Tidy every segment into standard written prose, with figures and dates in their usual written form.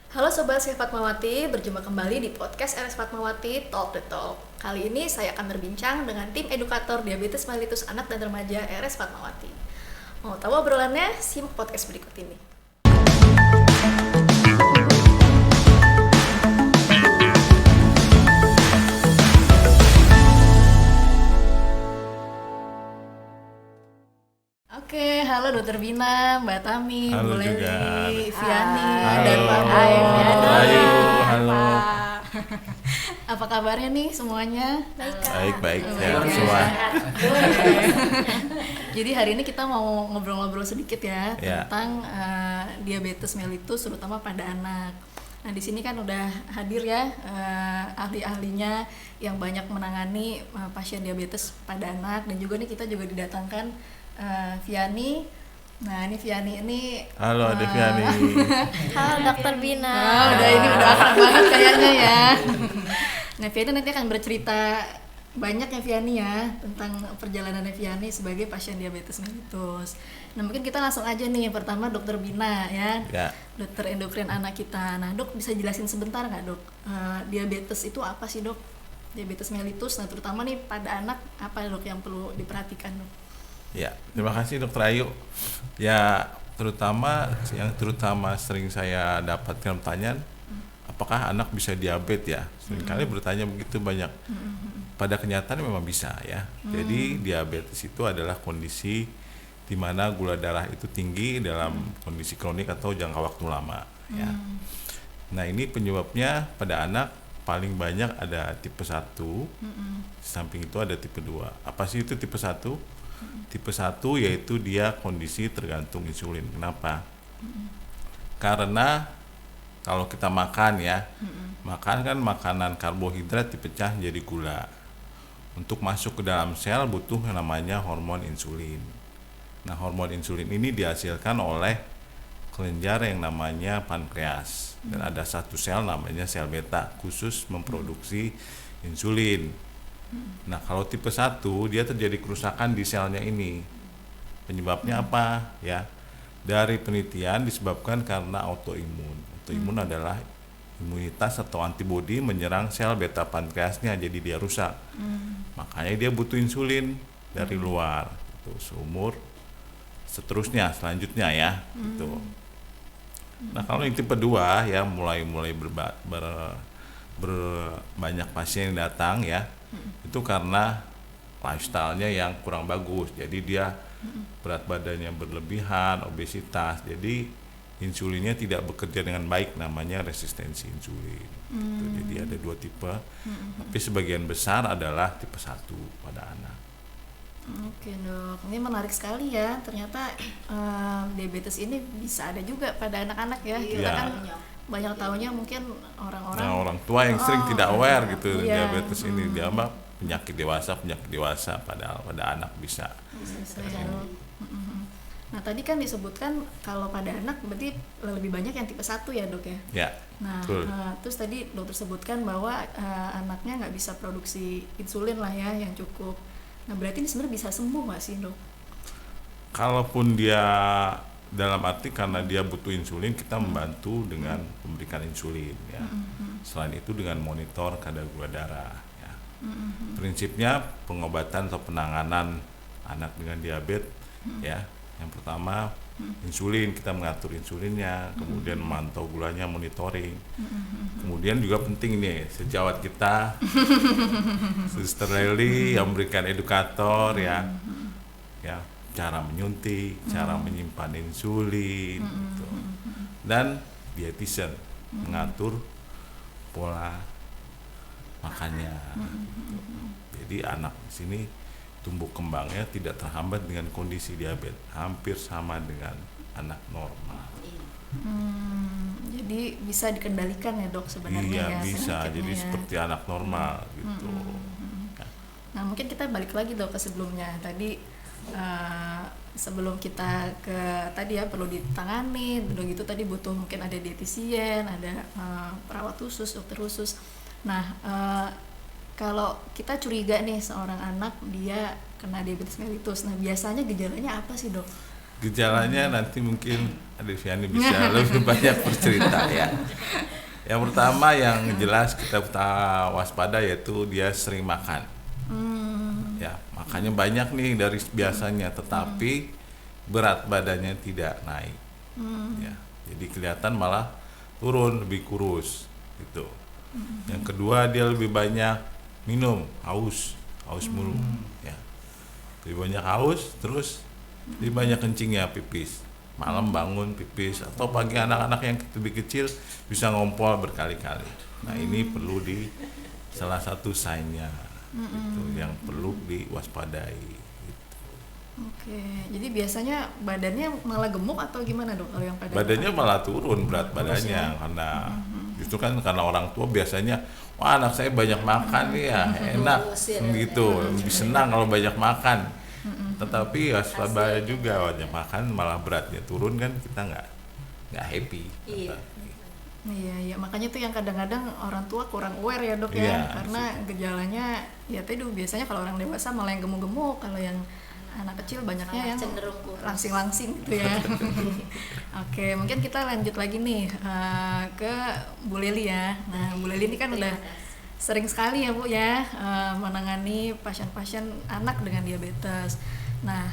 Halo Sobat Chef Fatmawati, berjumpa kembali di podcast RS Fatmawati Talk the Talk. Kali ini saya akan berbincang dengan tim edukator diabetes mellitus anak dan remaja RS Fatmawati. Mau tahu obrolannya? Simak podcast berikut ini. Oke, halo Dokter Bina, Mbak Tami, Halo Bu juga. Leli, Viani, Halo. dan Pak Bo. Ayu, halo. Apa kabarnya nih semuanya? Baik, Baik, sehat ya. semua. Jadi hari ini kita mau ngobrol-ngobrol sedikit ya, Ya. tentang diabetes mellitus terutama pada anak. Nah di sini kan udah hadir ya ahli-ahlinya yang banyak menangani pasien diabetes pada anak, dan juga nih kita juga didatangkan Viani. Nah ini Viani ini Halo, ada Viani. Halo Dokter Bina. ini udah akrab banget kayaknya ya. Nah Viani nanti akan bercerita banyak ya Viani ya tentang perjalanan Viani sebagai pasien diabetes mellitus. Nah mungkin kita langsung aja nih, pertama Dokter Bina ya, Ya. dokter endokrin anak kita. Nah dok, bisa jelasin sebentar nggak dok, diabetes itu apa sih dok? Diabetes mellitus, nah terutama nih pada anak, apa dok yang perlu diperhatikan dok? Ya, terima kasih Dokter Ayu. Ya, yang terutama sering saya dapatkan pertanyaan, apakah anak bisa diabetes ya? Seringkali bertanya begitu banyak. Pada kenyataan memang bisa ya. Jadi diabetes itu adalah kondisi di mana gula darah itu tinggi dalam kondisi kronik atau jangka waktu lama ya. Nah, ini penyebabnya pada anak paling banyak ada tipe 1. Samping itu ada tipe 2. Apa sih itu tipe 1? Tipe 1 yaitu dia kondisi tergantung insulin. Kenapa? Karena kalau kita makan ya, makan kan makanan karbohidrat dipecah jadi gula. Untuk masuk ke dalam sel butuh yang namanya hormon insulin. Nah, hormon insulin ini dihasilkan oleh kelenjar yang namanya pankreas. Dan ada satu sel namanya sel beta khusus memproduksi insulin. Nah, kalau tipe 1 dia terjadi kerusakan di selnya ini. Penyebabnya apa? Ya. Dari penelitian disebabkan karena autoimun. Autoimun adalah imunitas atau antibodi menyerang sel beta pankreasnya, jadi dia rusak. Makanya dia butuh insulin dari luar. Itu seumur seterusnya selanjutnya ya. Gitu. Nah, kalau yang tipe 2 ya mulai banyak pasien yang datang ya. Itu karena lifestyle-nya yang kurang bagus. Jadi dia berat badannya berlebihan, obesitas. Jadi insulinnya tidak bekerja dengan baik, namanya resistensi insulin. Gitu. Jadi ada 2 tipe. Tapi sebagian besar adalah tipe 1 pada anak. Oke dok, ini menarik sekali ya. Ternyata diabetes ini bisa ada juga pada anak-anak ya. Kita Iya. kan banyak tahunya mungkin orang-orang. Nah, orang tua yang sering tidak aware gitu iya. diabetes ini, dia mah penyakit dewasa padahal pada anak bisa. Bisa ya, dok. Nah tadi kan disebutkan kalau pada anak berarti lebih banyak yang tipe 1 ya dok ya. Ya. Nah Betul. terus tadi dokter sebutkan bahwa anaknya nggak bisa produksi insulin lah ya yang cukup. Nah berarti ini sebenarnya bisa sembuh nggak sih dok? Kalaupun dia dalam arti karena dia butuh insulin, kita membantu dengan memberikan insulin ya. Selain itu dengan monitor kadar gula darah ya. Prinsipnya pengobatan atau penanganan anak dengan diabetes ya. Yang pertama insulin, kita mengatur insulinnya, kemudian memantau gulanya, monitoring. Kemudian juga penting nih sejawat kita Suster Leli yang memberikan edukator ya. Ya, cara menyuntik, cara menyimpan insulin gitu. Dan dietitian mengatur pola makannya gitu. Jadi anak di sini tumbuh kembangnya tidak terhambat dengan kondisi diabetes, hampir sama dengan anak normal. Jadi bisa dikendalikan ya dok sebenarnya Iya, ya bisa. penyakitnya Jadi ya. seperti anak normal gitu. Nah mungkin kita balik lagi dok ke sebelumnya tadi, sebelum kita ke tadi ya perlu ditangani, udah gitu tadi butuh mungkin ada dietitian, ada perawat khusus, dokter khusus. Nah kalau kita curiga nih seorang anak dia kena diabetes mellitus, nah biasanya gejalanya apa sih dok? Gejalanya nanti mungkin Adeviani bisa lebih banyak bercerita ya. Yang pertama yang jelas kita waspada yaitu dia sering makan. Ya, makannya banyak nih dari biasanya, tetapi berat badannya tidak naik. Ya, jadi kelihatan malah turun, lebih kurus gitu. Yang kedua dia lebih banyak minum, haus mulu ya. Lebih banyak haus, terus lebih banyak kencingnya, pipis. Malam bangun pipis, atau pagi anak-anak yang lebih kecil bisa ngompol berkali-kali. Nah, ini perlu salah satu sign-nya itu yang perlu diwaspadai gitu. Oke, jadi biasanya badannya malah gemuk atau gimana dok kalau yang pada Badannya malah turun, berat badannya karena itu kan karena orang tua biasanya, wah anak saya banyak makan nih ya, enak gitu, lebih senang kalau banyak makan. Tetapi waspada juga, banyak makan malah beratnya turun kan, kita nggak happy. Iya, makanya tuh yang kadang-kadang orang tua kurang aware ya dok ya, karena gejalanya ya tadi biasanya kalau orang dewasa malah yang gemuk-gemuk, kalau yang anak kecil banyaknya yang langsing-langsing gitu ya. Oke, mungkin kita lanjut lagi nih ke Bu Leli ya. Nah, Bu Leli ini kan udah sering sekali ya Bu ya menangani pasien-pasien anak dengan diabetes. Nah,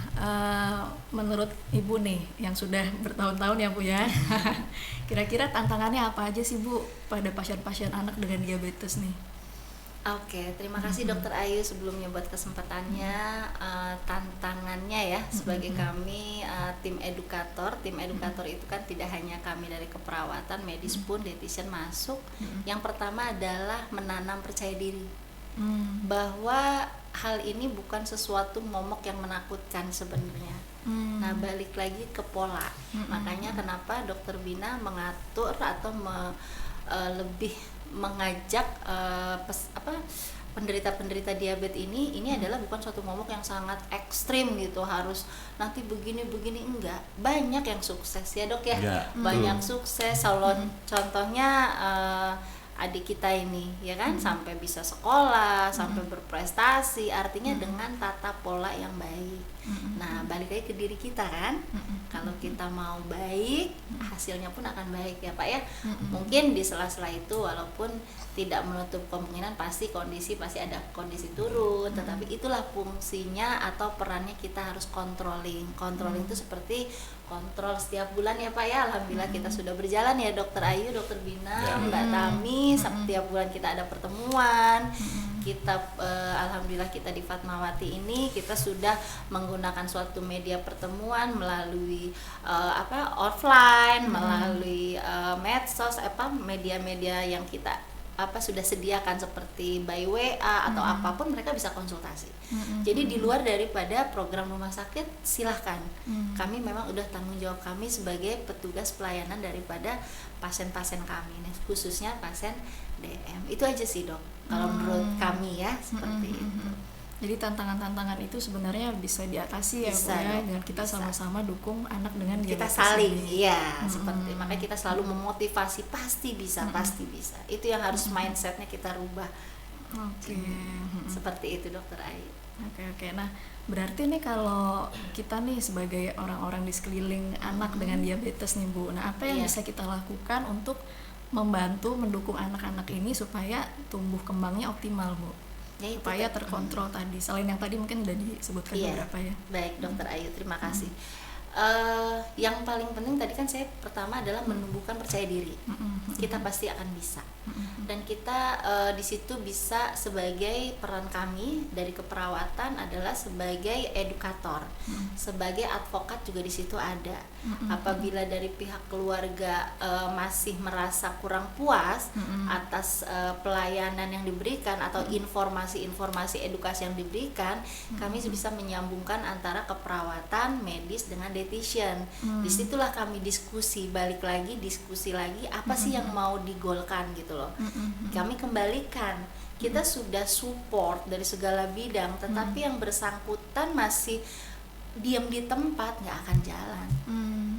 menurut Ibu nih yang sudah bertahun-tahun ya Bu ya, kira-kira tantangannya apa aja sih Bu pada pasien-pasien anak dengan diabetes nih? Oke, terima kasih Dokter Ayu sebelumnya buat kesempatannya. Tantangannya ya sebagai kami tim edukator itu kan tidak hanya kami dari keperawatan, medis pun dietitian masuk. Yang pertama adalah menanam percaya diri bahwa hal ini bukan sesuatu momok yang menakutkan sebenarnya. Nah, balik lagi ke pola. Makanya kenapa Dokter Bina mengatur atau lebih mengajak penderita-penderita diabetes ini adalah bukan suatu momok yang sangat ekstrim gitu, harus nanti begini enggak. Banyak yang sukses ya dok ya, banyak sukses. Contohnya adik kita ini ya kan sampai bisa sekolah, sampai berprestasi, artinya dengan tata pola yang baik. Nah, balik lagi ke diri kita kan, kalau kita mau baik, hasilnya pun akan baik ya Pak ya. Mungkin di sela-sela itu walaupun tidak menutup kemungkinan pasti ada kondisi turun, tetapi itulah fungsinya atau perannya kita harus controlling itu seperti kontrol setiap bulan ya Pak ya. Alhamdulillah kita sudah berjalan ya Dokter Ayu, Dokter Bina, Mbak Tami, setiap bulan kita ada pertemuan. Kita alhamdulillah kita di Fatmawati ini kita sudah menggunakan suatu media pertemuan melalui offline, melalui medsos, media-media yang kita sudah sediakan seperti by WA atau apapun, mereka bisa konsultasi. Jadi di luar daripada program rumah sakit silahkan. Kami memang udah tanggung jawab kami sebagai petugas pelayanan daripada pasien-pasien kami, khususnya pasien DM. Itu aja sih dok, kalau menurut kami ya seperti itu. Jadi tantangan-tantangan itu sebenarnya bisa diatasi ya Bu ya, dan kita sama-sama dukung anak dengan kita diabetes saling ini. Seperti makanya kita selalu memotivasi, pasti bisa. Itu yang harus mindsetnya kita rubah. Seperti itu Dokter Ayu. Oke. Nah, berarti nih kalau kita nih sebagai orang-orang di sekeliling anak dengan diabetes nih Bu, nah apa yang bisa kita lakukan untuk membantu mendukung anak-anak ini supaya tumbuh kembangnya optimal Bu? Supaya terkontrol tadi, selain yang tadi mungkin udah disebutkan beberapa ya. Baik Dokter Ayu, terima kasih. Yang paling penting tadi kan saya pertama adalah menumbuhkan percaya diri. Kita pasti akan bisa. Dan kita di situ bisa sebagai peran kami dari keperawatan adalah sebagai edukator, sebagai advokat juga di situ ada. Apabila dari pihak keluarga masih merasa kurang puas atas pelayanan yang diberikan atau informasi edukasi yang diberikan, kami bisa menyambungkan antara keperawatan, medis dengan dietitian. Disitulah kami diskusi lagi apa sih yang mau digolkan gitu loh. Kami kembalikan, kita sudah support dari segala bidang, tetapi yang bersangkutan masih diam di tempat, nggak akan jalan.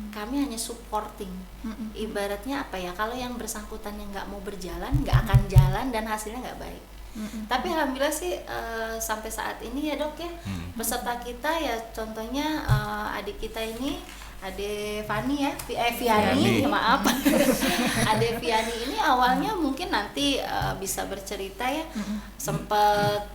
Kami hanya supporting. Ibaratnya apa ya, kalau yang bersangkutan yang nggak mau berjalan, nggak akan jalan dan hasilnya nggak baik. Tapi alhamdulillah sih sampai saat ini ya dok ya, peserta kita ya contohnya adik kita ini Ade Fani ya, Viani, maaf. Ade Viani ini awalnya mungkin nanti bisa bercerita ya, sempat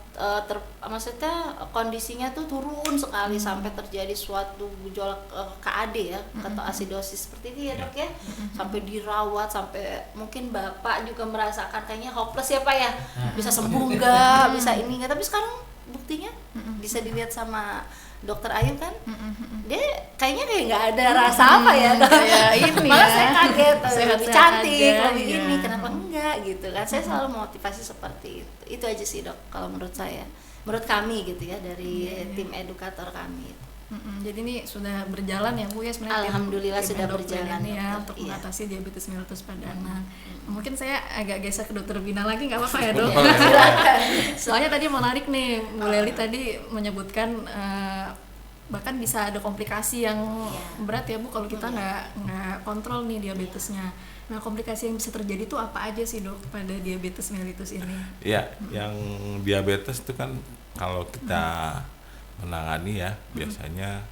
maksudnya kondisinya tuh turun sekali sampai terjadi suatu gejolak KAD ya, ketoasidosis seperti itu ya dok ya, sampai dirawat, sampai mungkin bapak juga merasakan kayaknya hopeless ya pak ya, bisa sembuh nggak, bisa ini nggak, tapi sekarang buktinya bisa dilihat sama Dokter Ayu kan, dia kayaknya kayak nggak ada rasa apa ya, ini malah ya. saya kaget, lebih cantik, aja, lebih iya. ini, kenapa enggak gitu kan? Saya selalu motivasi seperti itu aja sih dok, kalau menurut saya, menurut kami gitu ya dari tim edukator kami. Jadi ini sudah berjalan ya Bu ya sebenarnya. Alhamdulillah tim sudah endokrin berjalan, ini ya dokter. untuk Iya. mengatasi diabetes mellitus pada anak. Mungkin saya agak geser ke Dokter Bina lagi, nggak apa-apa ya dok? Soalnya tadi menarik nih, Bu Leli tadi menyebutkan bahkan bisa ada komplikasi yang berat ya Bu kalau kita nggak kontrol nih diabetesnya. Nah komplikasi yang bisa terjadi itu apa aja sih dok pada diabetes mellitus ini? Ya, yang diabetes itu kan kalau kita menangani ya biasanya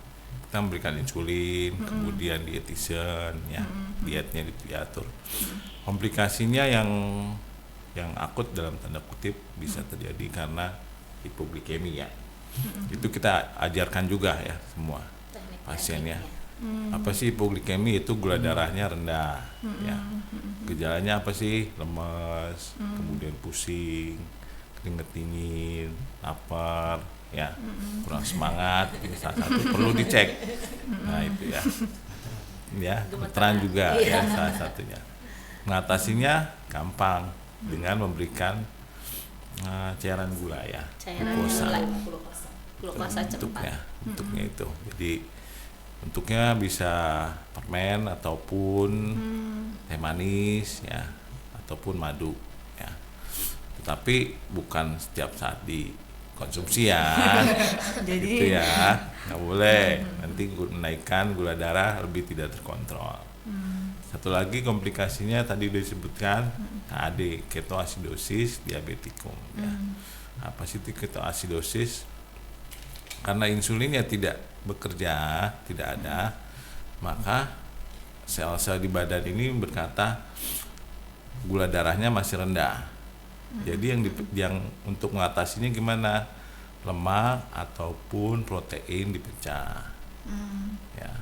kita memberikan insulin, kemudian dietitian ya, dietnya diatur. Komplikasinya yang akut dalam tanda kutip bisa terjadi karena hipoglikemi ya. Itu kita ajarkan juga ya semua pasiennya. Apa sih hipoglikemi? Itu gula darahnya rendah ya. Gejalanya apa sih? Lemes, kemudian pusing, keringet dingin, lapar ya, kurang semangat, ini salah satu perlu dicek. Nah itu ya, ya gemeteran juga ya salah satunya. Mengatasinya gampang dengan memberikan cairan gula ya, glukosa cepat. Bentuknya itu. Jadi bentuknya bisa permen ataupun teh manis ya, ataupun madu ya. Tetapi bukan setiap saat dikonsumsi ya. Jadi gitu ya, nggak boleh. Nanti menaikkan gula darah lebih tidak terkontrol. Satu lagi komplikasinya tadi udah disebutkan KAD, ketoasidosis diabetikum ya. Apa sih itu ketoasidosis? Karena insulinnya tidak bekerja, tidak ada, maka sel-sel di badan ini berkata gula darahnya masih rendah. Jadi yang untuk mengatasinya gimana? Lemak ataupun protein dipecah. Ya,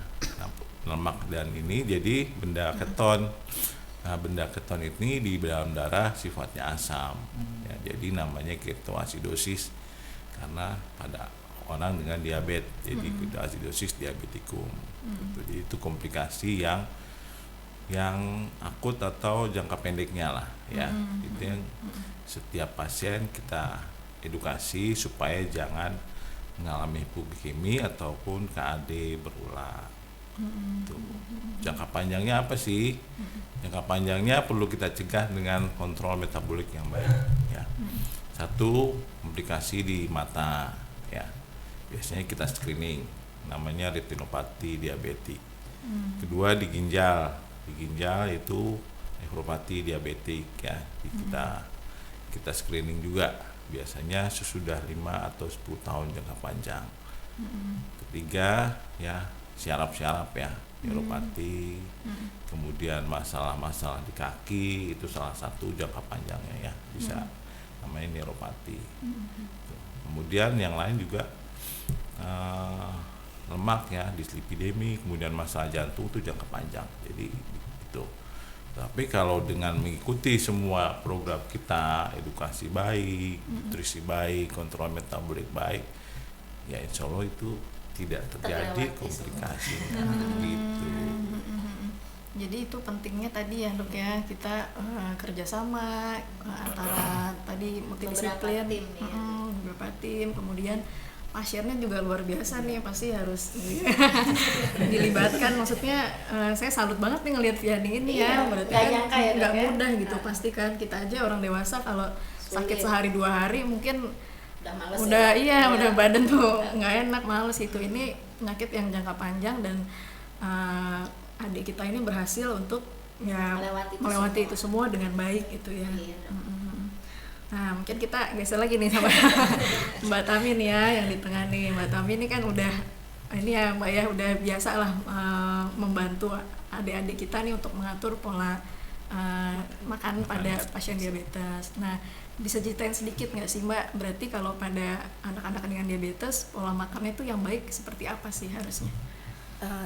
lemak dan ini jadi benda keton. Nah, benda keton ini di dalam darah sifatnya asam. Ya, jadi namanya ketoasidosis karena pada orang dengan diabetes, jadi ketoasidosis diabetikum. Gitu. Jadi itu komplikasi yang akut atau jangka pendeknya lah, ya. Itu yang setiap pasien kita edukasi supaya jangan mengalami hipoglikemi ataupun KAD berulang. Tuh. Jangka panjangnya apa sih? Jangka panjangnya perlu kita cegah dengan kontrol metabolik yang baik, ya. Satu, komplikasi di mata, ya. Biasanya kita screening, namanya retinopati diabetik. Kedua di ginjal itu nefropati diabetik ya. Kita screening juga biasanya sesudah 5 atau 10 tahun jangka panjang. Ketiga ya syaraf ya, neuropati. Kemudian masalah-masalah di kaki itu salah satu jangka panjangnya ya, bisa namanya neuropati. Kemudian yang lain juga lemak ya, dislipidemi, kemudian masalah jantung itu jangka panjang. Jadi itu. Tapi kalau dengan mengikuti semua program kita, edukasi baik, nutrisi baik, kontrol metabolik baik, ya insya Allah itu tidak terjadi komplikasi gitu. Jadi itu pentingnya tadi ya dok ya, kita kerjasama antara tadi multidisiplin, beberapa tim, kemudian pasiennya juga luar biasa nih, pasti harus dilibatkan. Maksudnya saya salut banget nih ngelihat Viani ini ya, berarti kan nggak mudah gitu. Pasti kan kita aja orang dewasa kalau sakit sehari 2 hari mungkin udah udah badan tuh nggak enak, males itu. Ini penyakit yang jangka panjang dan adik kita ini berhasil untuk ya melewati itu semua dengan baik gitu ya. Nah, mungkin kita geser lagi nih sama Mbak Tami nih ya, yang di tengah nih. Mbak Tami ini kan udah, ini ya Mbak ya, udah biasa lah membantu adik-adik kita nih untuk mengatur pola makan pada pasien diabetes. Nah, bisa ceritain sedikit nggak sih Mbak, berarti kalau pada anak-anak dengan diabetes, pola makannya itu yang baik seperti apa sih harusnya?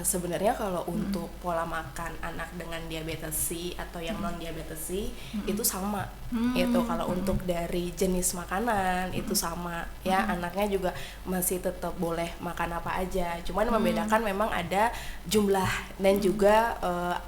Sebenarnya kalau untuk pola makan anak dengan diabetes C atau yang non diabetes C itu sama, itu kalau untuk dari jenis makanan itu sama ya, anaknya juga masih tetap boleh makan apa aja, cuman membedakan memang ada jumlah dan juga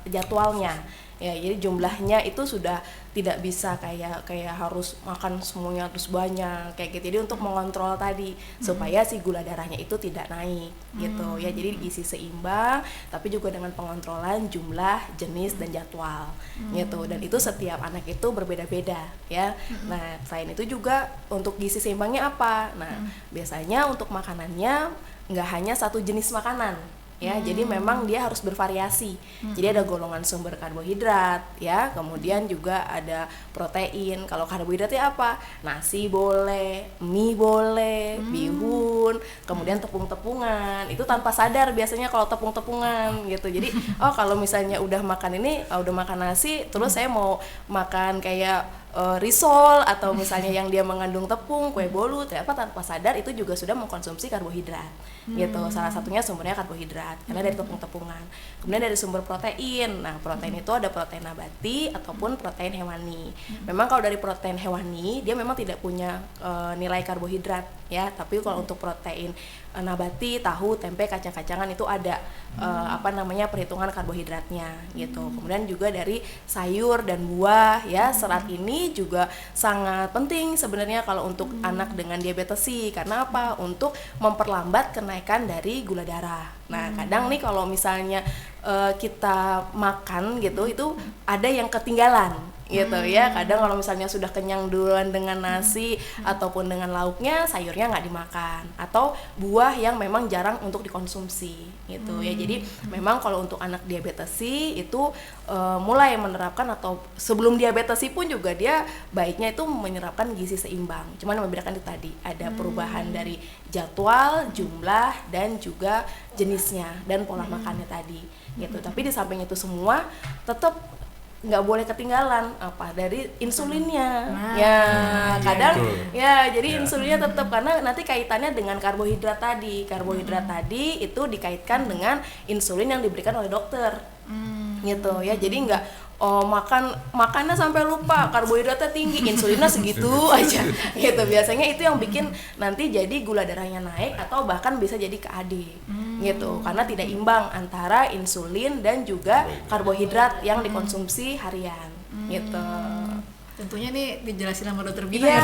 jadwalnya ya, jadi jumlahnya itu sudah tidak bisa kayak harus makan semuanya terus banyak kayak gitu, jadi untuk mengontrol tadi supaya si gula darahnya itu tidak naik gitu ya, jadi gizi seimbang tapi juga dengan pengontrolan jumlah, jenis dan jadwal gitu, dan itu setiap anak itu berbeda-beda ya. Nah, selain itu juga untuk gizi seimbangnya apa, nah biasanya untuk makanannya nggak hanya satu jenis makanan ya, jadi memang dia harus bervariasi. Jadi ada golongan sumber karbohidrat ya, kemudian juga ada protein. Kalau karbohidratnya apa? Nasi boleh, mie boleh, bihun, kemudian tepung-tepungan. Itu tanpa sadar biasanya kalau tepung-tepungan gitu. Jadi kalau misalnya udah makan ini, udah makan nasi, terus saya mau makan kayak risol atau misalnya yang dia mengandung tepung, kue bolu, ternyata tanpa sadar itu juga sudah mengkonsumsi karbohidrat gitu. Salah satunya sumbernya karbohidrat karena dari tepung-tepungan. Kemudian dari sumber protein. Nah, protein itu ada protein nabati ataupun protein hewani. Memang kalau dari protein hewani dia memang tidak punya nilai karbohidrat ya, tapi kalau untuk protein nabati, tahu, tempe, kacang-kacangan itu ada perhitungan karbohidratnya gitu. Kemudian juga dari sayur dan buah ya, serat ini juga sangat penting sebenarnya kalau untuk anak dengan diabetes C. Karena apa? Untuk memperlambat kenaikan dari gula darah. Nah, kadang nih kalau misalnya kita makan gitu, itu ada yang ketinggalan gitu ya. Kadang kalau misalnya sudah kenyang duluan dengan nasi ataupun dengan lauknya, sayurnya nggak dimakan, atau buah yang memang jarang untuk dikonsumsi gitu ya. Jadi memang kalau untuk anak diabetes C itu mulai menerapkan, atau sebelum diabetes C pun juga dia baiknya itu menerapkan gizi seimbang. Cuman membedakan itu tadi, ada perubahan dari jadwal, jumlah, dan juga jenisnya dan pola makannya tadi gitu. Tapi di samping itu semua tetap nggak boleh ketinggalan dari insulinnya. Kadang jadi insulinnya tetap, karena nanti kaitannya dengan karbohidrat tadi. Karbohidrat tadi itu dikaitkan dengan insulin yang diberikan oleh dokter gitu ya. Jadi nggak makannya sampai lupa, karbohidratnya tinggi, insulinnya segitu aja gitu. Biasanya itu yang bikin nanti jadi gula darahnya naik atau bahkan bisa jadi KAD gitu, karena tidak imbang antara insulin dan juga karbohidrat yang dikonsumsi harian gitu. Tentunya nih dijelasin sama dokter Bina ya,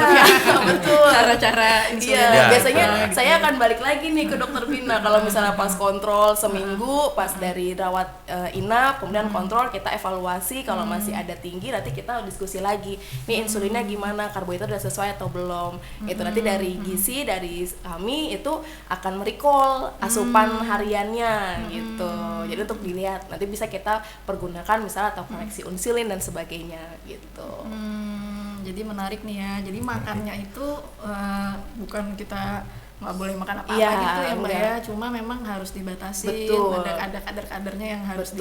betul. Cara-cara insulin. Biasanya saya akan balik lagi nih ke dokter Bina kalau misalnya pas kontrol seminggu, pas dari rawat inap, kemudian kontrol, kita evaluasi, kalau masih ada tinggi nanti kita diskusi lagi. Nih insulinnya gimana, karbohidrat udah sesuai atau belum. Itu nanti dari gizi, dari kami itu akan merecall asupan hariannya gitu. Jadi untuk dilihat, nanti bisa kita pergunakan misalnya atau koreksi insulin dan sebagainya gitu. Jadi menarik nih ya. Jadi makannya itu bukan kita nggak boleh makan apa-apa gitu ya Mbak ya. Cuma memang harus dibatasi. Betul. Ada kadar-kadarnya yang harus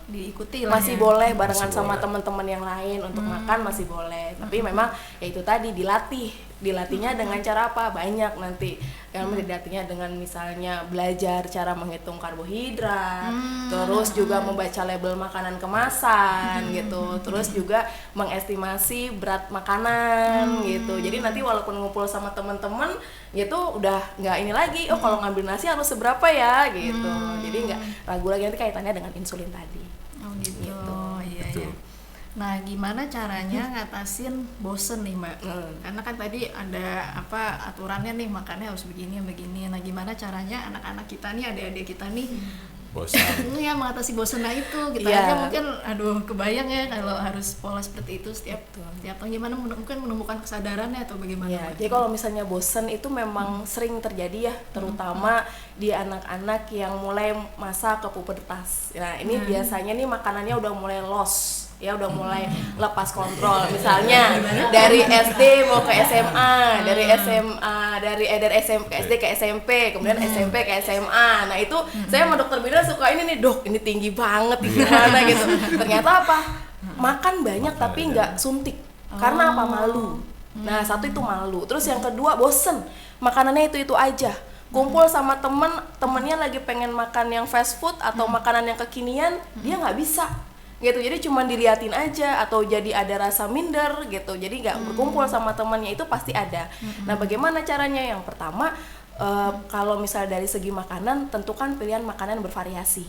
diikuti lah. Masih boleh barengan sama teman-teman yang lain untuk makan masih boleh. Tapi memang ya itu tadi dilatihnya dengan cara apa? Banyak nanti. Yang dilatihnya dengan misalnya belajar cara menghitung karbohidrat, terus juga membaca label makanan kemasan gitu, terus juga mengestimasi berat makanan gitu. Jadi nanti walaupun ngumpul sama teman-teman gitu udah nggak ini lagi, kalau ngambil nasi harus seberapa ya gitu. Jadi nggak ragu lagi, nanti kaitannya dengan insulin tadi. Oh gitu. Iya. Nah, gimana caranya ngatasin bosen nih Mbak? Karena kan tadi ada aturannya nih, makannya harus begini. Nah, gimana caranya anak-anak kita nih, adik-adik kita nih bosan? Ya, mengatasi bosen itu. Kita aja mungkin, kebayang ya kalau harus pola seperti itu setiap tahun. Gimana mungkin menemukan kesadarannya atau bagaimana? Ya, jadi kalau misalnya bosen itu memang sering terjadi ya, terutama di anak-anak yang mulai masa kepubertas. Nah, ini biasanya nih makanannya udah mulai loss ya udah mulai lepas kontrol. Misalnya dari SD mau ke SMA, dari SMP ke SD ke SMP, kemudian SMP ke SMA. Nah itu saya sama dokter Bina suka ini nih, dok ini tinggi banget gimana gitu. Ternyata apa? Makan banyak tapi nggak suntik. Karena apa? Malu. Nah satu itu malu. Terus yang kedua bosen, makanannya itu aja. Kumpul sama temennya lagi pengen makan yang fast food atau makanan yang kekinian, dia nggak bisa gitu, jadi cuma diliatin aja atau jadi ada rasa minder gitu, jadi nggak berkumpul sama temannya, itu pasti ada. Nah bagaimana caranya? Yang pertama kalau misal dari segi makanan, tentukan pilihan makanan bervariasi.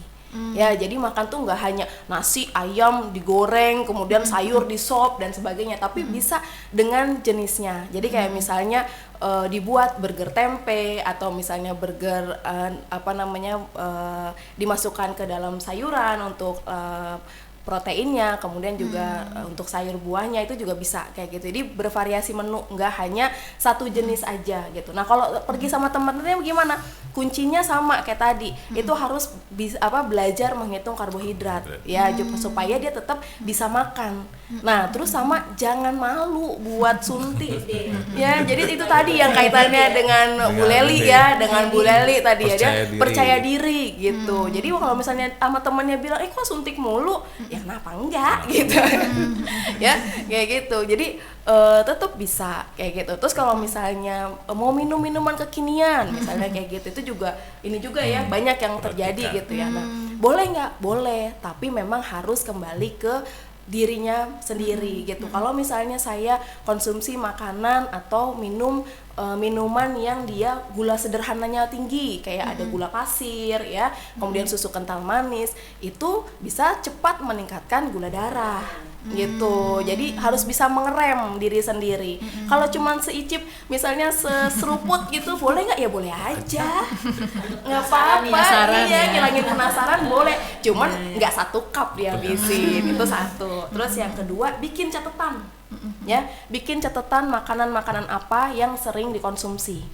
Ya jadi makan tuh nggak hanya nasi ayam digoreng kemudian sayur di sop dan sebagainya, tapi bisa dengan jenisnya. Jadi kayak misalnya dibuat burger tempe atau misalnya burger dimasukkan ke dalam sayuran untuk proteinnya, kemudian juga untuk sayur buahnya itu juga bisa kayak gitu. Jadi bervariasi menu, nggak hanya satu jenis aja gitu. Nah kalau pergi sama teman-temannya gimana? Kuncinya sama kayak tadi, itu harus belajar menghitung karbohidrat ya, supaya dia tetap bisa makan. Nah terus sama jangan malu buat suntik ya. Jadi itu tadi yang kaitannya dengan Bu Leli ya, dengan Bu Leli tadi ya, dia percaya diri gitu. Jadi kalau misalnya sama temannya bilang kok suntik mulu, ya kenapa enggak gitu. Ya kayak gitu. Jadi tetap bisa kayak gitu. Terus kalau misalnya mau minum minuman kekinian misalnya kayak gitu, itu juga ini juga ya banyak yang terjadi gitu ya. Nah boleh nggak? Boleh, tapi memang harus kembali ke dirinya sendiri gitu. Kalau misalnya saya konsumsi makanan atau minuman yang dia gula sederhananya tinggi, kayak ada gula pasir ya, kemudian susu kental manis, itu bisa cepat meningkatkan gula darah gitu. Jadi harus bisa mengerem diri sendiri. Kalau cuman seicip misalnya seseruput gitu boleh nggak? Ya boleh aja, nggak apa-apa. Iya, ngilangin penasaran boleh, cuman nggak satu cup dihabisin. Itu satu. Terus yang kedua, bikin catatan ya, bikin catatan makanan-makanan apa yang sering dikonsumsi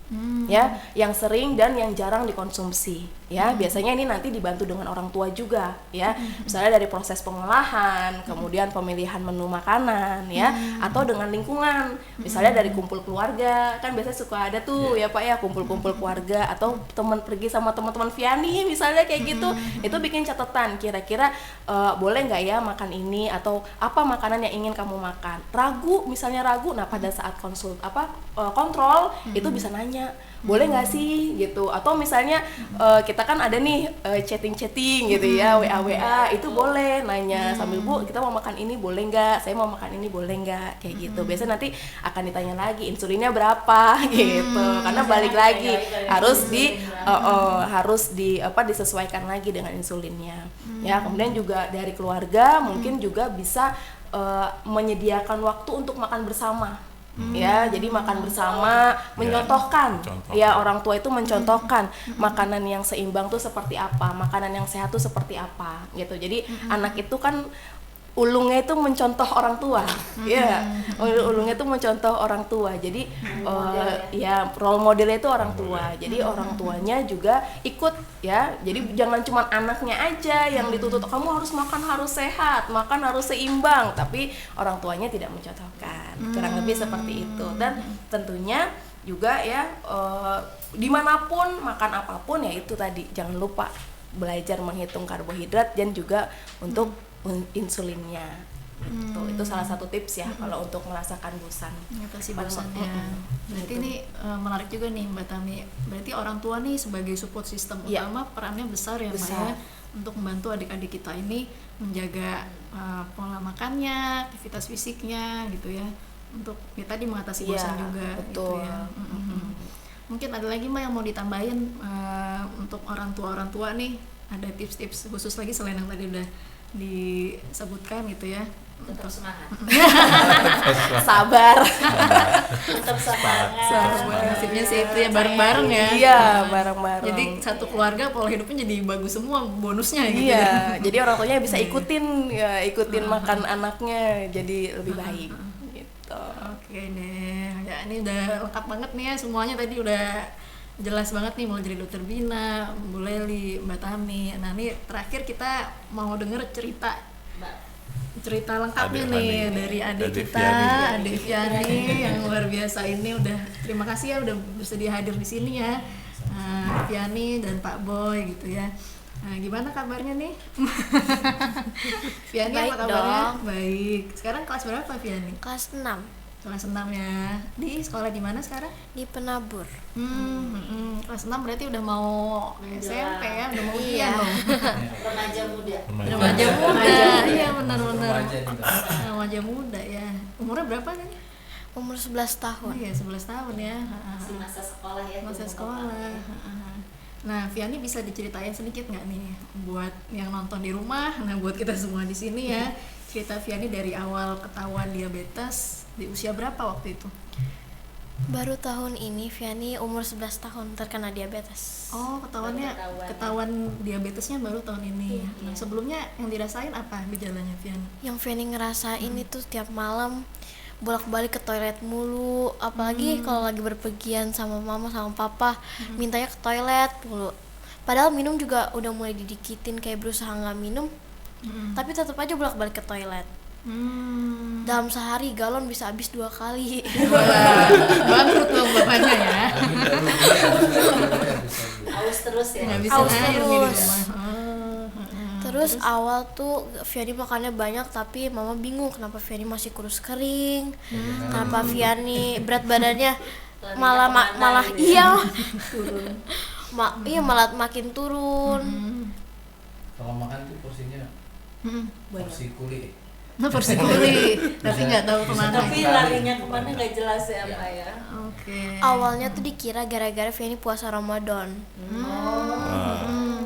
ya, yang sering dan yang jarang dikonsumsi ya. Biasanya ini nanti dibantu dengan orang tua juga ya, misalnya dari proses pengolahan, kemudian pemilihan menu makanan ya, atau dengan lingkungan, misalnya dari kumpul keluarga, kan biasanya suka ada tuh ya Pak ya, kumpul-kumpul keluarga atau pergi sama teman-teman Viani misalnya kayak gitu. Itu bikin catatan, kira-kira boleh nggak ya makan ini, atau apa makanan yang ingin kamu makan. Misalnya ragu, nah pada saat kontrol itu bisa nanya, boleh nggak sih gitu. Atau misalnya kita kan ada nih chatting gitu ya, WA itu boleh nanya sambil, Bu kita mau makan ini boleh nggak, saya mau makan ini boleh nggak, kayak gitu. Biasanya nanti akan ditanya lagi insulinnya berapa gitu, karena balik lagi harus disesuaikan lagi dengan insulinnya ya. Kemudian juga dari keluarga mungkin juga bisa menyediakan waktu untuk makan bersama ya. Jadi makan bersama, mencontohkan ya, orang tua itu mencontohkan makanan yang seimbang tuh seperti apa, makanan yang sehat tuh seperti apa gitu. Jadi anak itu kan ulungnya itu mencontoh orang tua ya, ulungnya itu mencontoh orang tua. Jadi ya role modelnya itu orang tua, jadi orang tuanya juga ikut ya. Jadi jangan cuma anaknya aja yang dituntut, kamu harus makan harus sehat, makan harus seimbang, tapi orang tuanya tidak mencontohkan. Kurang lebih seperti itu. Dan tentunya juga ya dimanapun makan apapun ya itu tadi, jangan lupa belajar menghitung karbohidrat dan juga untuk insulinnya gitu. Itu salah satu tips ya kalau untuk merasakan bosan. Mengatasi bosan ya. Berarti ini menarik juga nih Mbak Tami. Berarti orang tua nih sebagai support system utama perannya besar ya Mbak ya, untuk membantu adik-adik kita ini menjaga pola makannya, aktivitas fisiknya gitu ya, untuk ya tadi mengatasi bosan juga. Betul. Gitu ya. Mungkin ada lagi Mbak yang mau ditambahin untuk orang tua nih, ada tips-tips khusus lagi selain yang tadi udah disebutkan gitu ya? Tetap semangat. Sabar. Tetap semangat. Nasibnya sih itu ya, bareng-bareng ya. Iya, bareng-bareng. Jadi satu keluarga pola hidupnya jadi bagus semua, bonusnya gitu. Iya, jadi orang tuanya bisa ikutin makan anaknya jadi lebih baik gitu. Oke deh. Ya ini udah lengkap banget nih ya semuanya, tadi udah jelas banget nih, mulai dari Dokter Bina, Bu Leli, Mbak Tami. Nah ini terakhir kita mau denger cerita cerita lengkapnya Adik nih Fani. dari adik Adik kita, Fiani. adik Fiani yang luar biasa ini. Udah terima kasih ya udah bersedia hadir di sini ya, Fiani dan Pak Boy gitu ya. Nah, gimana kabarnya nih? Fiani Baik apa kabarnya? dong. Baik. Sekarang kelas berapa Fiani? Kelas 6 Kelas 6 ya. Di sekolah di mana sekarang? di Penabur. Kelas 6 berarti udah mau SMP ya, udah mau ujian Iya. dong. Remaja muda. Remaja muda. Iya benar-benar. Remaja juga. Remaja muda ya. Umurnya berapa kan? Umur 11 Oh tahun. iya 11 tahun ya. Masih masa sekolah ya. Masa belum sekolah. apa-apa. Nah, Fiani bisa diceritain sedikit nggak nih buat yang nonton di rumah, nah buat kita semua di sini ya, cerita Fiani dari awal ketahuan diabetes di usia berapa waktu itu? Baru tahun ini Viani umur 11 tahun terkena diabetes. Oh, ketahuannya Baru ketahuan diabetesnya baru tahun ini. Nah, sebelumnya yang dirasain apa gejalanya Fiani? Yang Viani ngerasain itu tiap malam bolak-balik ke toilet mulu, apalagi kalau lagi berpergian sama mama sama papa, mintanya ke toilet mulu. Padahal minum juga udah mulai didikitin, kayak berusaha nggak minum, tapi tetap aja bolak-balik ke toilet. Dalam sehari galon bisa habis 2 kali. Wah, bangkrut dong bapaknya ya. Aus terus ya. Nggak bisa Aus air nih di terus. rumah. Terus awal tuh Viani makannya banyak, tapi mama bingung kenapa Viani masih kurus kering, kenapa Viani berat badannya malah malah iya iya malah makin turun. Kalau makan tuh porsinya porsi kuli. Porsi kuli, tapi nggak tahu kemana. Tapi larinya kemana nggak jelas ya Pak ya. Oke. Awalnya tuh dikira gara-gara Viani puasa Ramadan.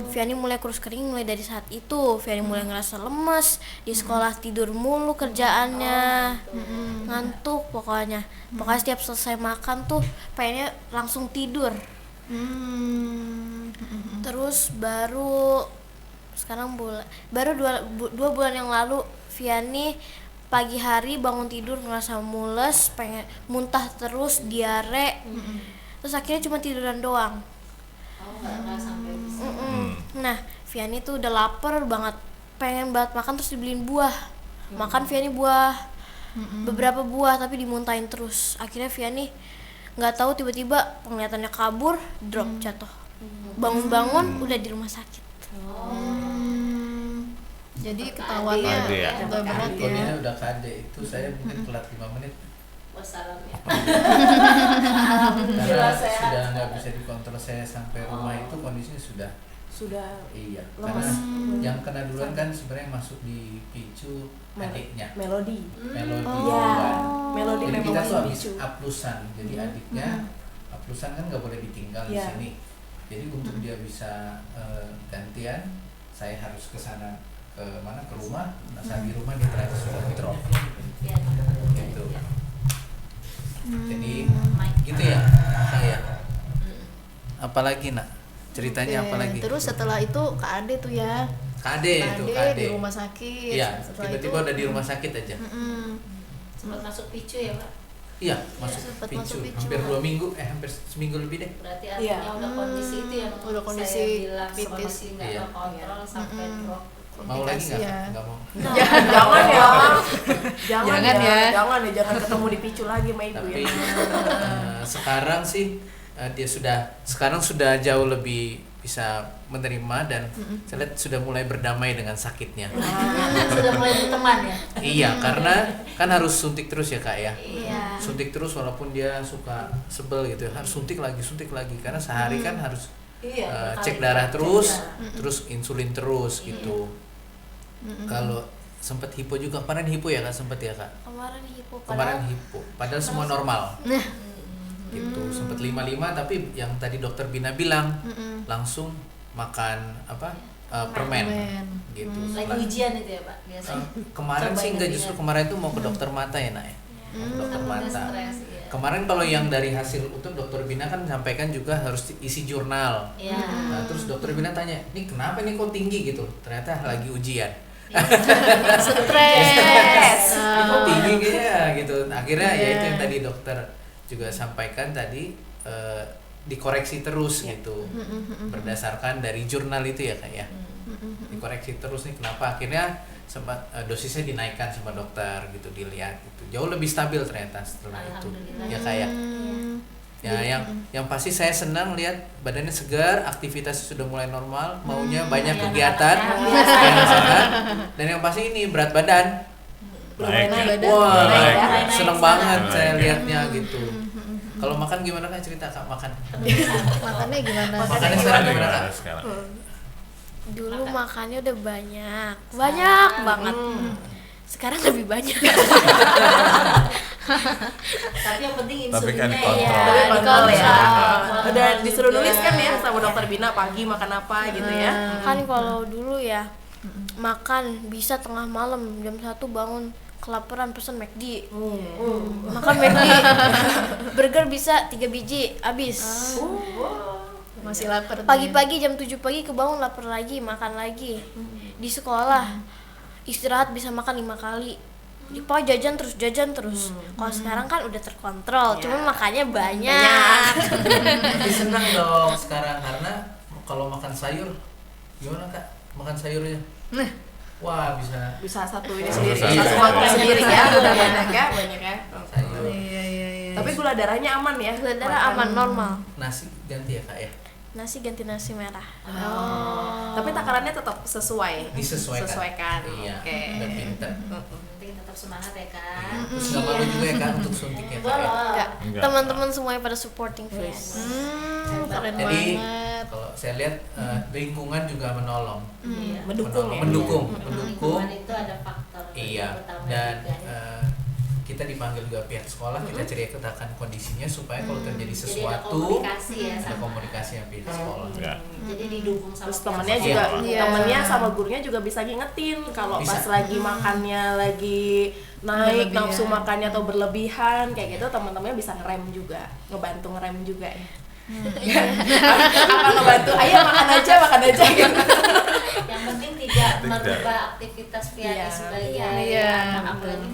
Viani mulai kurus kering mulai dari saat itu. Viani mulai ngerasa lemes, di sekolah tidur mulu kerjaannya, ngantuk pokoknya. Pokoknya setiap selesai makan tuh pengennya langsung tidur. Terus baru sekarang baru 2 bulan yang lalu Viani pagi hari bangun tidur ngerasa mules, pengen muntah terus, diare. Terus akhirnya cuma tiduran doang. Oh nggak sampai bisa. Nah, Viani tuh udah lapar banget, pengen banget makan, terus dibeliin buah. Makan Viani buah, beberapa buah tapi dimuntahin terus. Akhirnya Viani nggak tahu tiba-tiba penglihatannya kabur, drop jatuh. Bangun-bangun udah di rumah sakit. Jadi ketahuannya Ade ya? udah berat ya. Kondisinya udah kade itu saya mungkin telat 5 menit Wassalam ya. karena sehat. sudah nggak bisa dikontrol. Saya sampai rumah itu kondisinya sudah iya karena yang kena duluan kan sebenarnya masuk di picu adiknya Melodi. Melodi Iya. duluan. Melodi Jadi memang kita tuh masih habis picu. aplusan, jadi adiknya aplusan kan nggak boleh ditinggal di Iya. sini. Jadi untuk dia bisa gantian, saya harus ke sana ke mana ke rumah. Nah saat di rumah dia ternyata sudah drop. Ya. Gitu. Jadi gitu ya saya. Apalagi nak ceritanya Oke, apalagi? Terus setelah itu Kak Ade tuh ya. Kade itu Kade. di rumah sakit. Iya, Setelah tiba-tiba itu, udah di rumah sakit aja. Sempat masuk picu ya Pak. Iya, masuk sempat picu. masuk picu. Hampir 2 minggu, hampir seminggu lebih deh. Berarti Iya. artinya udah kondisi itu yang Udah kondisi saya bilang kritis. masih nggak Iya. terkontrol sampai drop. Mau lagi nggak? Ya. Nggak mau. Jangan ya. Jangan ya. Jangan ketemu di picu lagi sama ibu Tapi ya. sekarang sih sekarang sudah jauh lebih bisa menerima dan saya lihat sudah mulai berdamai dengan sakitnya. Sudah mulai berteman ya. Iya, karena kan harus suntik terus ya Kak ya. Iya. Suntik terus walaupun dia suka sebel gitu ya, harus suntik lagi karena sehari kan harus Iya. cek berkali darah cek terus, darah. terus insulin terus gitu. Kalau sempat hipo juga, kemarin hipo ya Kak, sempat ya Kak. Kemarin hipo Kemarin padahal hipo, padahal semua normal. Gitu, sempat 55 tapi yang tadi dokter Bina bilang langsung makan permen gitu. Lagi ujian itu ya Pak biasanya. Kemarin Coba sih enggak, ingat-ingat. justru kemarin tuh mau ke dokter mata ya Nak ya. Mau ke dokter Takutnya mata. stres, iya. Kemarin kalau yang dari hasil UTUM dokter Bina kan sampaikan juga harus isi jurnal. Iya. Nah, terus dokter Bina tanya, "Ini kenapa nih kok tinggi gitu?" Ternyata lagi ujian. Stres. Kok tinggi kayaknya gitu. Akhirnya ya itu yang tadi dokter juga sampaikan tadi dikoreksi terus gitu. Berdasarkan dari jurnal itu ya Kak ya. dikoreksi terus nih kenapa, akhirnya sempat dosisnya dinaikkan sama dokter gitu, dilihat gitu jauh lebih stabil ternyata setelah itu. Alhamdulillah. Ya kayak ya yang pasti saya senang lihat badannya segar, aktivitas sudah mulai normal, maunya banyak kegiatan yang sehat, dan yang pasti ini berat badan Naik ya. wah Naik. seneng banget Naik saya ya. lihatnya gitu. Kalau makan gimana Kak, cerita Kak makan Makannya gimana? makannya sekarang gimana Kak? Sekarang. Dulu makannya udah banyak banget. Sekarang lebih banyak. Tapi yang penting Tapi kan insulinnya dikontrol. ya. Tapi kontrol ya. Dikontrol. Udah disuruh Juga. nulis kan ya sama dokter Bina pagi makan apa gitu ya. Kan kalau dulu ya makan bisa tengah malam jam 1 bangun kelaparan pesen McD. Makan McD. Burger bisa 3 biji habis. Masih lapar. tuh ya. Pagi-pagi jam 7 pagi kebangun lapar lagi, makan lagi. Di sekolah istirahat bisa makan 5 kali. Di pokoknya jajan terus. Kalau sekarang kan udah terkontrol, cuma makannya banyak. Tapi senang dong sekarang karena kalau makan sayur gimana Kak? Makan sayurnya? Wah bisa Bisa satu ini sendiri, Satu satu sendiri. makan sendiri ya, udah banyak ya. sayur. Iya. Tapi gula darahnya aman ya. Gula darah aman, normal. Nasi ganti ya Kak ya? Nasi ganti nasi merah. Tapi takarannya tetap sesuai. Disesuaikan. Sesuaikan. Iya. Oke. Udah pinter. Penting tetap semangat ya kan. Terus nggak malu juga ya Kak untuk suntiknya Kak ya? Enggak. Enggak. Teman-teman semuanya pada supporting first. Keren Jadi banget. kalau saya lihat lingkungan juga menolong. Iya. Mendukung ya. Mendukung. Lingkungan itu ada faktor Iya. utama Dan juga. kita dipanggil juga pihak sekolah, kita ceritakan kondisinya supaya kalau terjadi Jadi ada sesuatu komunikasi ya ada sama. komunikasi yang pihak sekolah. Ya. Jadi didukung sama Terus pihak temennya sekolah. juga, Iya. temennya sama gurunya juga bisa ngingetin kalau Bisa. pas lagi makannya lagi naik nafsu makannya atau berlebihan kayak gitu, teman-temannya bisa ngerem juga, ngebantu ngerem juga ya. Apa ngebantu? Ayo makan aja gitu. Yang penting tidak Tidak. merubah aktivitas Viani Iya. sebagai Iya, anak, betul. apalagi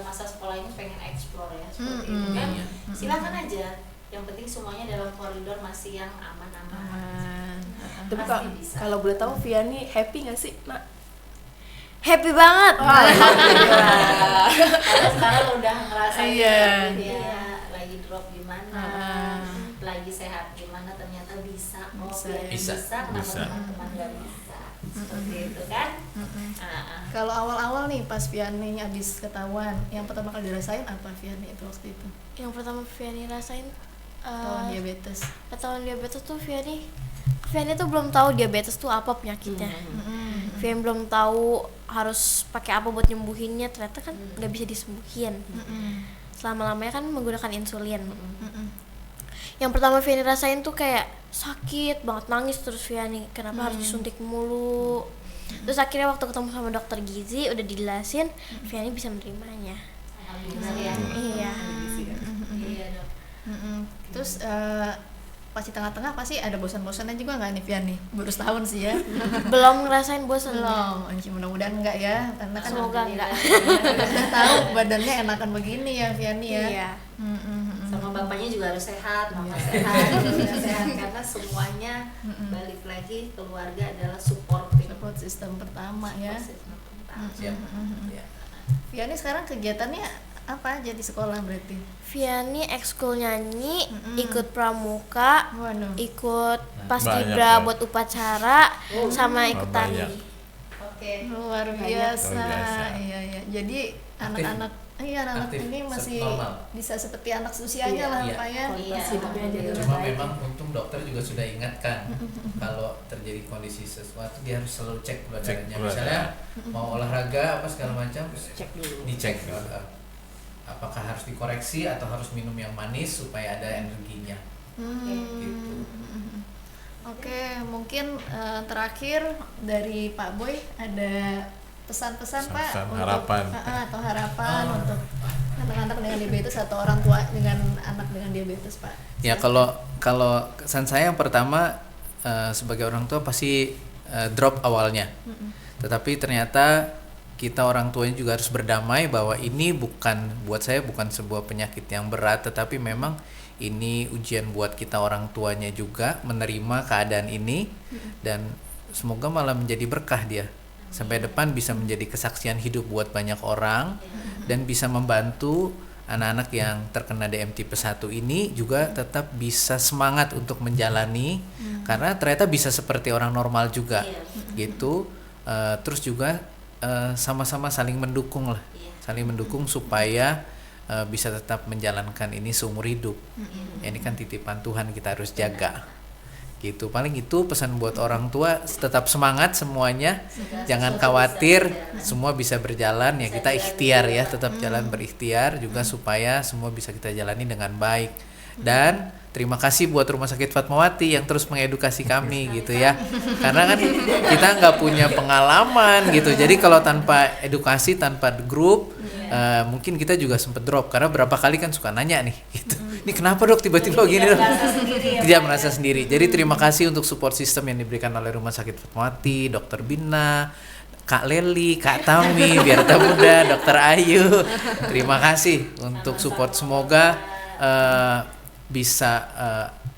masa sekolah ini pengen explore ya seperti itu kan. Iya. Silakan aja. Yang penting semuanya dalam koridor masih yang aman-aman. Tapi Pasti bisa. kalau boleh tahu Viani happy nggak sih, Nak? Happy banget. Alhamdulillah. Karena sekarang udah ngerasain Iya. dia lagi drop gimana, lagi sehat gimana, ternyata bisa. Oh, Viani Bisa. kenapa Bisa. teman-teman nggak bisa? Seperti itu kan? Kalau awal-awal nih pas Viani abis ketahuan, yang pertama kali dirasain apa Viani itu waktu itu? Yang pertama Viani rasain Ketahuan diabetes. ketahuan diabetes tuh Viani tuh belum tahu diabetes tuh apa penyakitnya. Viani belum tahu harus pakai apa buat nyembuhinnya, ternyata kan nggak bisa disembuhin. Selama-lamanya kan menggunakan insulin. Yang pertama Viani rasain tuh kayak sakit banget, nangis terus Viani, kenapa harus disuntik mulu. Terus akhirnya waktu ketemu sama dokter gizi udah dijelasin, Viani bisa menerimanya. Alhamdulillah ya. Iya. Iya dok. Terus pas di tengah-tengah pasti ada bosan-bosannya juga nggak nih Viani? Baru setahun sih ya. Belum ngerasain bosan. Belum, mudah-mudahan enggak ya, karena kan Semoga enggak. udah tahu badannya enakan begini ya Viani ya. Iya. Sama bapaknya juga harus sehat, mama sehat, juga sehat, karena semuanya balik lagi keluarga adalah supporting. Support system pertama ya. Sistem pertama. Siap. Ya. Viani sekarang kegiatannya apa aja di sekolah berarti? Viani ekskul nyanyi, ikut pramuka, Waduh. ikut Banyak paskibra ya. buat upacara, sama ikut banyak. tari. Oke. Luar biasa. Luar biasa. Iya. Jadi anak-anak anak Aktif ini masih normal. bisa seperti anak usianya Iya, lah iya. Pak ya. Kualitas hidupnya jadi lebih Cuma baik. memang untung dokter juga sudah ingatkan kalau terjadi kondisi sesuatu dia harus selalu cek gula Cek darahnya. gula Misalnya mau olahraga apa segala macam Cek dulu. dicek apakah harus dikoreksi atau harus minum yang manis supaya ada energinya gitu. Oke, mungkin terakhir dari Pak Boy ada pesan-pesan Pak Pesan, untuk harapan. atau harapan untuk anak-anak dengan diabetes atau orang tua dengan anak dengan diabetes Pak. Ya kalau kesan saya yang pertama sebagai orang tua pasti drop awalnya. Tetapi ternyata kita orang tuanya juga harus berdamai bahwa ini buat saya bukan sebuah penyakit yang berat, tetapi memang ini ujian buat kita orang tuanya juga menerima keadaan ini dan semoga malah menjadi berkah dia. Sampai depan bisa menjadi kesaksian hidup buat banyak orang dan bisa membantu anak-anak yang terkena DM tipe 1 ini juga tetap bisa semangat untuk menjalani karena ternyata bisa seperti orang normal juga gitu. Terus juga sama-sama saling mendukung lah, saling mendukung supaya bisa tetap menjalankan ini seumur hidup. Ya, ini kan titipan Tuhan, kita harus jaga. Gitu. Paling itu pesan buat orang tua, tetap semangat semuanya, jangan khawatir, semua bisa berjalan ya, kita ikhtiar ya, tetap jalan berikhtiar juga supaya semua bisa kita jalani dengan baik. Dan terima kasih buat Rumah Sakit Fatmawati yang terus mengedukasi kami gitu ya, karena kan kita nggak punya pengalaman gitu, jadi kalau tanpa edukasi, tanpa grup mungkin kita juga sempet drop, karena berapa kali kan suka nanya nih gitu, ini kenapa dok tiba-tiba gini dok, tidak merasa sendiri. Jadi terima kasih untuk support system yang diberikan oleh Rumah Sakit Fatmawati, Dokter Bina, Kak Leli, Kak Tami, Biarta Muda, Dokter Ayu. Terima kasih untuk support, semoga bisa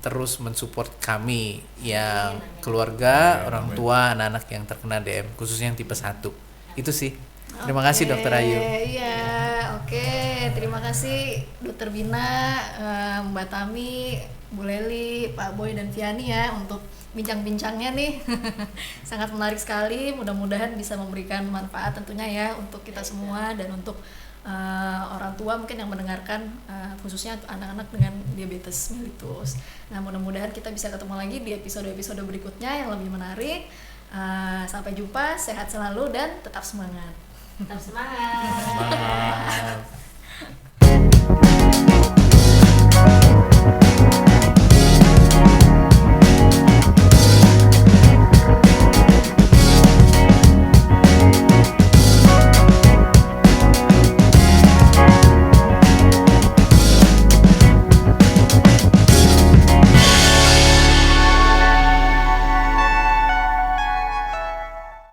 terus mensupport kami yang keluarga, orang tua, anak-anak yang terkena DM, khususnya yang tipe 1. Itu sih. Terima kasih Dokter Ayu. Iya, oke. Terima kasih Dokter Bina, Mbak Tami, Bu Leli, Pak Boy dan Viani ya untuk bincang-bincangnya nih. Sangat menarik sekali. Mudah-mudahan bisa memberikan manfaat tentunya ya untuk kita semua dan untuk orang tua mungkin yang mendengarkan, khususnya untuk anak-anak dengan diabetes mellitus. Nah, mudah-mudahan kita bisa ketemu lagi di episode-episode berikutnya yang lebih menarik. Sampai jumpa, sehat selalu dan tetap semangat. Tetap semangat.